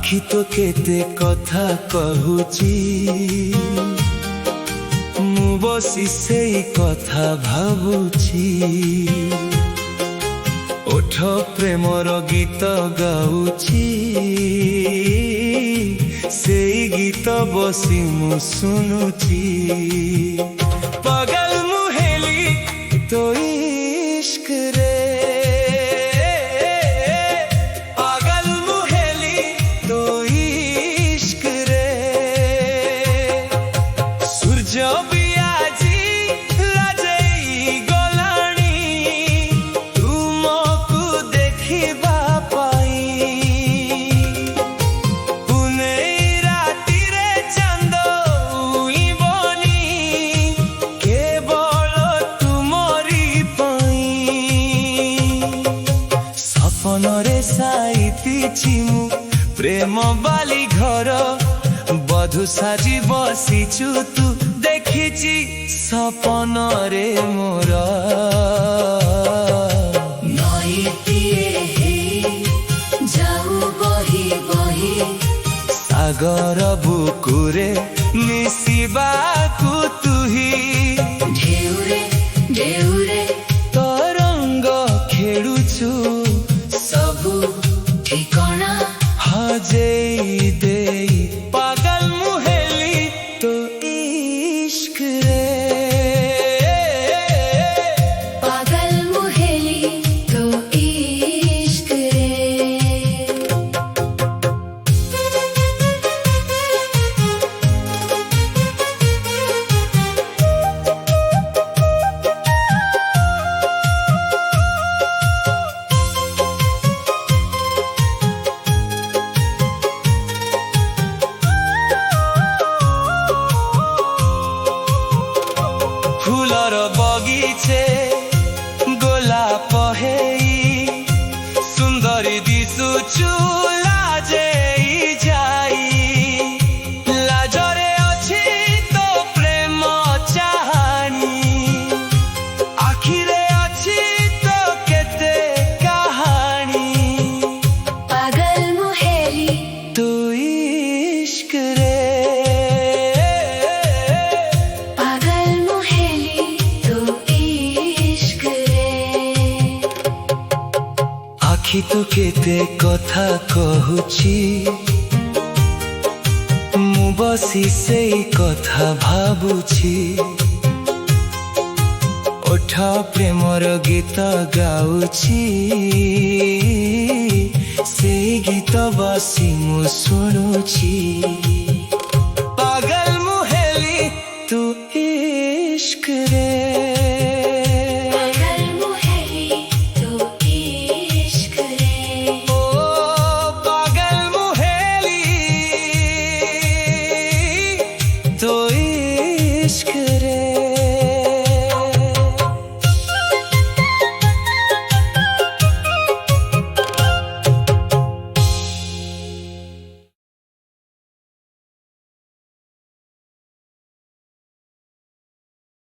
आखि तो केते कथा कहूची मु बसी सेई कथा भाबुची ओठ प्रेमर गीत गाउची सेई गीत बसी मु सुनुची पागल मुहेली तो इश्क रे प्रेम बाली घर बधु साजी बसीचु तू देखिची सपन रे मोर सागर बुकुरे मिसिबा को तुही ढेउरे ढेउरे तरंग खेलुछु सबु ठिकाना हजेई देई पागल मुहेली तो इश्क रे पागल मुहेली तो इश्क रे फूलर बगीचे गोलाप हेई सुंदरी दिसुचु लाजेई जाई लाजरे अछि तो प्रेम चाहानी आखिरे अछि तो केते कहानी पागल मुहेली तो इश्क रे आखि तो केते कथा कहूची मु बसी सेई कथा भाबुची ओठ प्रेमर गीत गाउची सेई गीत बसी मु सुनुची।